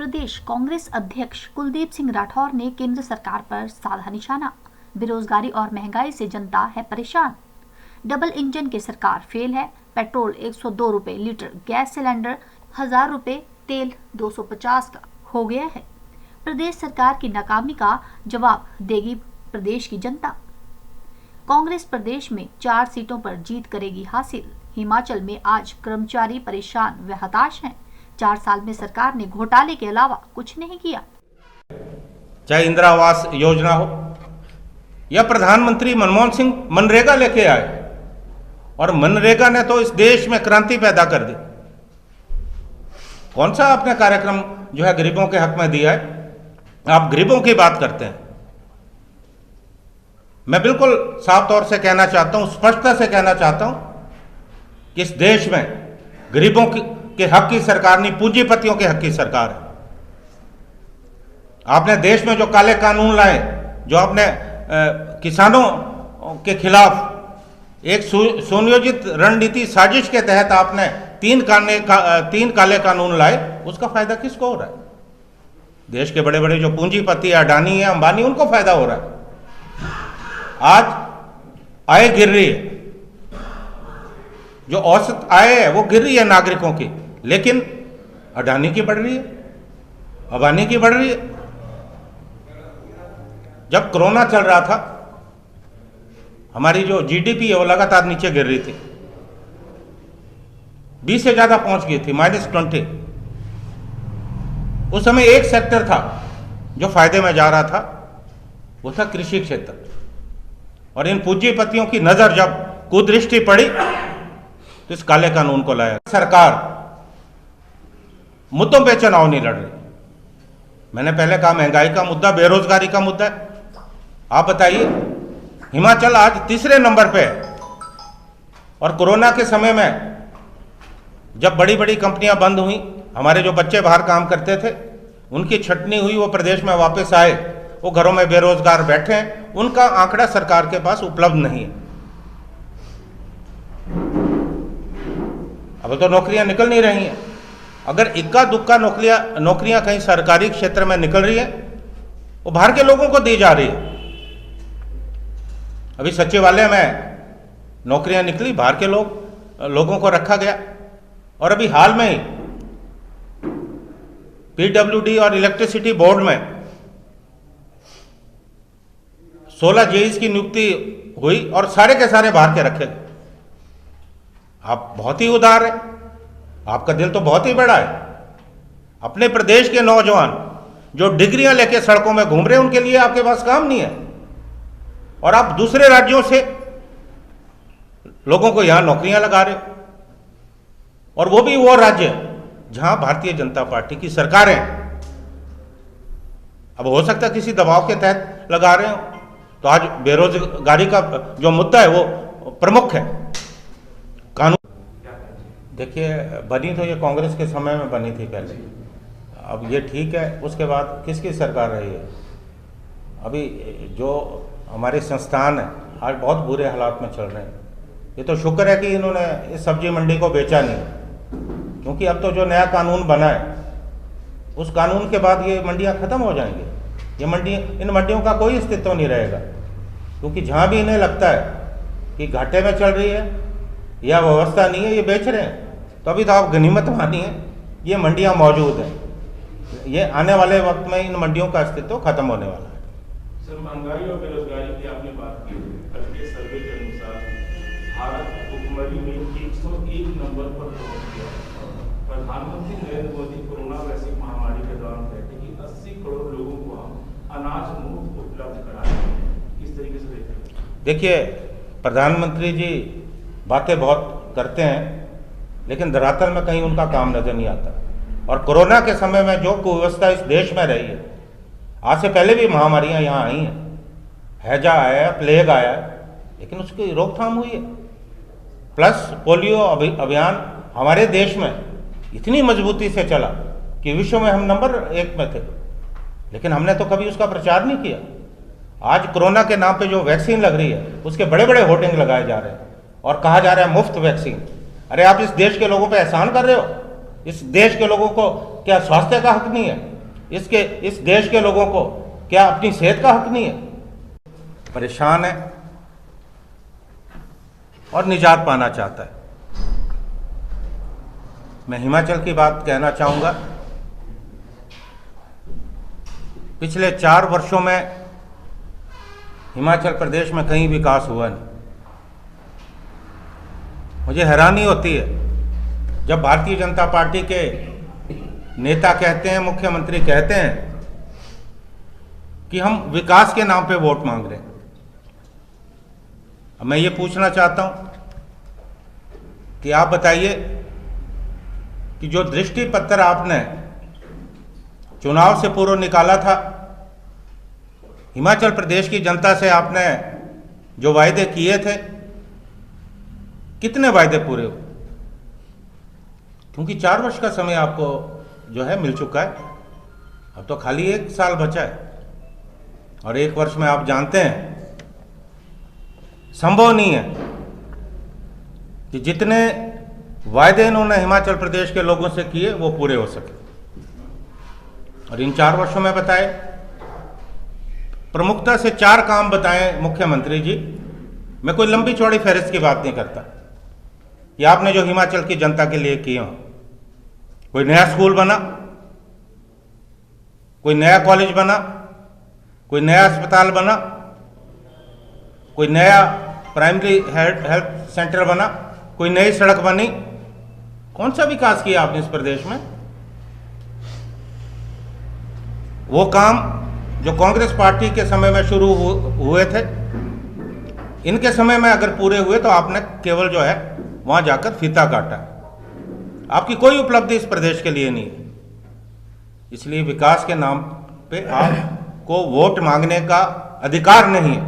प्रदेश कांग्रेस अध्यक्ष कुलदीप सिंह राठौर ने केंद्र सरकार पर साधा निशाना। बेरोजगारी और महंगाई से जनता है परेशान। डबल इंजन की सरकार फेल है। पेट्रोल 102 रुपए लीटर, गैस सिलेंडर 1000 रुपए, तेल 250 का हो गया है। प्रदेश सरकार की नाकामी का जवाब देगी प्रदेश की जनता। कांग्रेस प्रदेश में 4 सीटों पर जीत करेगी हासिल। हिमाचल में आज कर्मचारी परेशान व हताश हैं। 4 साल में सरकार ने घोटाले के अलावा कुछ नहीं किया। चाहे इंदिरा आवास योजना हो या प्रधानमंत्री मनमोहन सिंह मनरेगा लेके आए, और मनरेगा ने तो इस देश में क्रांति पैदा कर दी। कौन सा आपने कार्यक्रम जो है गरीबों के हक में दिया है? आप गरीबों की बात करते हैं। मैं बिल्कुल साफ तौर से कहना चाहता हूं, स्पष्टता से कहना चाहता हूं कि इस देश में गरीबों के हक की सरकार नहीं, पूंजीपतियों के हक की सरकार है। आपने देश में जो काले कानून लाए, जो आपने किसानों के खिलाफ एक सुनियोजित रणनीति साजिश के तहत आपने 3 काले कानून लाए, उसका फायदा किसको हो रहा है? देश के बड़े बड़े जो पूंजीपति अडानी है, अंबानी, उनको फायदा हो रहा है। आज आय गिर रही है, जो औसत आय है वो गिर रही है नागरिकों की, लेकिन अडानी की बढ़ रही है, अंबानी की बढ़ रही है। जब कोरोना चल रहा था, हमारी जो जीडीपी है वो लगातार नीचे गिर रही थी, 20 से ज्यादा पहुंच गई थी, -20। उस समय एक सेक्टर था जो फायदे में जा रहा था, वो था कृषि क्षेत्र। और इन पूंजीपतियों की नजर जब कुदृष्टि पड़ी तो इस काले कानून को लाया। सरकार मुद्दों पे चुनाव नहीं लड़ रही। मैंने पहले कहा महंगाई का मुद्दा, बेरोजगारी का मुद्दा है। आप बताइए, हिमाचल आज 3रे नंबर पे है, और कोरोना के समय में जब बड़ी बड़ी कंपनियां बंद हुई, हमारे जो बच्चे बाहर काम करते थे उनकी छटनी हुई, वो प्रदेश में वापस आए, वो घरों में बेरोजगार बैठे हैं, उनका आंकड़ा सरकार के पास उपलब्ध नहीं है। अब तो नौकरियां निकल नहीं रही हैं। अगर इक्का दुक्का नौकरियां कहीं सरकारी क्षेत्र में निकल रही है, वो बाहर के लोगों को दी जा रही है। अभी सचिवालय में नौकरियां निकली, बाहर के लोगों को रखा गया। और अभी हाल में ही पीडब्ल्यूडी और इलेक्ट्रिसिटी बोर्ड में 16 जेईस की नियुक्ति हुई, और सारे के सारे बाहर के रखे गए। आप बहुत ही उदार है, आपका दिल तो बहुत ही बड़ा है। अपने प्रदेश के नौजवान जो डिग्रियां लेके सड़कों में घूम रहे हैं, उनके लिए आपके पास काम नहीं है, और आप दूसरे राज्यों से लोगों को यहां नौकरियां लगा रहे हो, और वो भी वो राज्य जहां भारतीय जनता पार्टी की सरकार है। अब हो सकता है किसी दबाव के तहत लगा रहे हो, तो आज बेरोजगारी का जो मुद्दा है वो प्रमुख है। कानून देखिए, बनी तो ये कांग्रेस के समय में बनी थी पहले, अब ये ठीक है। उसके बाद किसकी सरकार रही है? अभी जो हमारे संस्थान है आज बहुत बुरे हालात में चल रहे हैं। ये तो शुक्र है कि इन्होंने इस सब्जी मंडी को बेचा नहीं, क्योंकि अब तो जो नया कानून बना है, उस कानून के बाद ये मंडियां खत्म हो जाएंगी। इन मंडियों का कोई अस्तित्व नहीं रहेगा, क्योंकि जहां भी इन्हें लगता है कि घाटे में चल रही है या व्यवस्था नहीं है, ये बेच रहे हैं। तो अभी तो आप गनीमत मानिए, ये मंडियां मौजूद हैं। ये आने वाले वक्त में इन मंडियों का अस्तित्व खत्म होने वाला है। सर, महंगाई और बेरोजगारी की आपने बात की। कल के सर्वे के अनुसार भारत भुखमरी में 101 नंबर पर पहुंच गया। प्रधानमंत्री नरेंद्र मोदी कोरोना वैश्विक महामारी के दौरान कहते कि 80 करोड़ लोगों को हम अनाज मुफ्त उपलब्ध कराएंगे। किस तरीके से देखते हैं? देखिए, प्रधानमंत्री जी बातें बहुत करते हैं, लेकिन धरातल में कहीं उनका काम नजर नहीं आता। और कोरोना के समय में जो कुव्यवस्था इस देश में रही है, आज से पहले भी महामारियां यहाँ आई हैं, हैजा आया, प्लेग आया, लेकिन उसकी रोकथाम हुई है। प्लस पोलियो अभियान हमारे देश में इतनी मजबूती से चला कि विश्व में हम नंबर 1 में थे, लेकिन हमने तो कभी उसका प्रचार नहीं किया। आज कोरोना के नाम पे जो वैक्सीन लग रही है, उसके बड़े बड़े होर्डिंग लगाए जा रहे हैं और कहा जा रहा है मुफ्त वैक्सीन। अरे आप इस देश के लोगों पे एहसान कर रहे हो? इस देश के लोगों को क्या स्वास्थ्य का हक नहीं है? इस देश के लोगों को क्या अपनी सेहत का हक नहीं है? परेशान है और निजात पाना चाहता है। मैं हिमाचल की बात कहना चाहूंगा। पिछले 4 वर्षों में हिमाचल प्रदेश में कहीं विकास हुआ नहीं। मुझे हैरानी होती है जब भारतीय जनता पार्टी के नेता कहते हैं, मुख्यमंत्री कहते हैं कि हम विकास के नाम पे वोट मांग रहे हैं। अब मैं ये पूछना चाहता हूं कि आप बताइए कि जो दृष्टि पत्र आपने चुनाव से पूर्व निकाला था, हिमाचल प्रदेश की जनता से आपने जो वायदे किए थे, कितने वायदे पूरे हुए? क्योंकि 4 वर्ष का समय आपको जो है मिल चुका है, अब तो खाली 1 साल बचा है। और 1 वर्ष में आप जानते हैं संभव नहीं है कि जितने वायदे इन्होंने हिमाचल प्रदेश के लोगों से किए वो पूरे हो सके। और इन 4 वर्षों में बताए, प्रमुखता से 4 काम बताएं मुख्यमंत्री जी। मैं कोई लंबी चौड़ी फहरिस्त की बात नहीं करता कि आपने जो हिमाचल की जनता के लिए किए हों। कोई नया स्कूल बना, कोई नया कॉलेज बना, कोई नया अस्पताल बना, कोई नया प्राइमरी हेल्थ सेंटर बना, कोई नई सड़क बनी। कौन सा विकास किया आपने इस प्रदेश में? वो काम जो कांग्रेस पार्टी के समय में शुरू हुए थे, इनके समय में अगर पूरे हुए तो आपने केवल जो है वहां जाकर फीता काटा। आपकी कोई उपलब्धि इस प्रदेश के लिए नहीं है। इसलिए विकास के नाम पे आपको वोट मांगने का अधिकार नहीं है।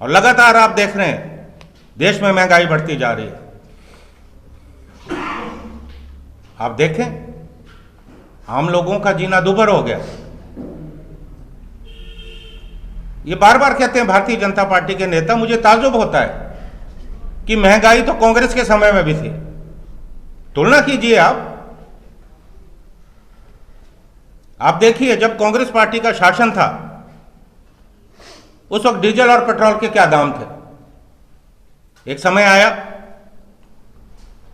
और लगातार आप देख रहे हैं देश में महंगाई बढ़ती जा रही है। आप देखें आम लोगों का जीना दुभर हो गया। ये बार बार कहते हैं भारतीय जनता पार्टी के नेता, मुझे ताज्जुब होता है कि महंगाई तो कांग्रेस के समय में भी थी। तुलना कीजिए आप देखिए जब कांग्रेस पार्टी का शासन था उस वक्त डीजल और पेट्रोल के क्या दाम थे। एक समय आया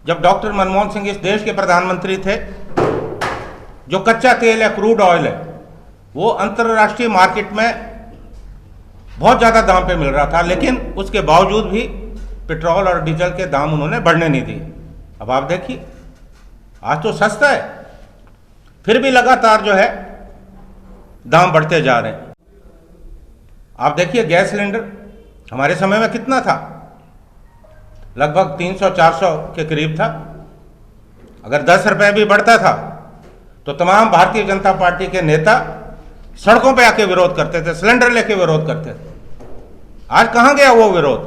जब डॉक्टर मनमोहन सिंह इस देश के प्रधानमंत्री थे, जो कच्चा तेल या क्रूड ऑयल है वो अंतर्राष्ट्रीय मार्केट में बहुत ज्यादा दाम पे मिल रहा था, लेकिन उसके बावजूद भी पेट्रोल और डीजल के दाम उन्होंने बढ़ने नहीं दिए। अब आप देखिए आज तो सस्ता है, फिर भी लगातार जो है दाम बढ़ते जा रहे हैं। आप देखिए गैस सिलेंडर हमारे समय में कितना था, लगभग 300-400 के करीब था। अगर 10 रुपए भी बढ़ता था तो तमाम भारतीय जनता पार्टी के नेता सड़कों पे आके विरोध करते थे, सिलेंडर लेके विरोध करते थे। आज कहां गया वो विरोध?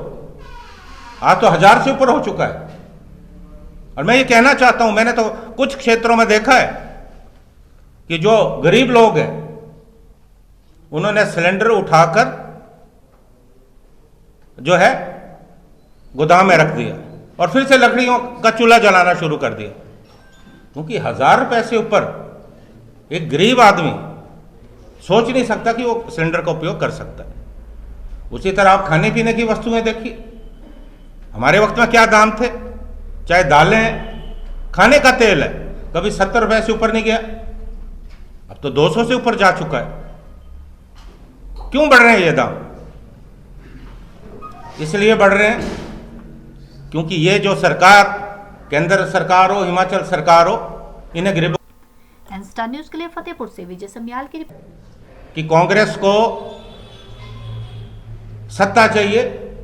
आज तो 1000 से ऊपर हो चुका है। और मैं ये कहना चाहता हूं, मैंने तो कुछ क्षेत्रों में देखा है कि जो गरीब लोग हैं उन्होंने सिलेंडर उठाकर जो है गोदाम में रख दिया और फिर से लकड़ियों का चूल्हा जलाना शुरू कर दिया, क्योंकि 1000 रुपए से ऊपर एक गरीब आदमी सोच नहीं सकता कि वो सिलेंडर का उपयोग कर सकता है। उसी तरह आप खाने पीने की वस्तुएं देखिए, हमारे वक्त में क्या दाम थे, चाहे दालें हैं, खाने का तेल है, कभी 70 रुपए से ऊपर नहीं गया, अब तो 200 से ऊपर जा चुका है। क्यों बढ़ रहे हैं ये दाम? इसलिए बढ़ रहे हैं क्योंकि ये जो सरकार, केंद्र सरकार हो, हिमाचल सरकार हो, इन्हें गरीबों स्टार न्यूज के लिए फतेहपुर से विजय सम्याल की रिपोर्ट। कि कांग्रेस को सत्ता चाहिए,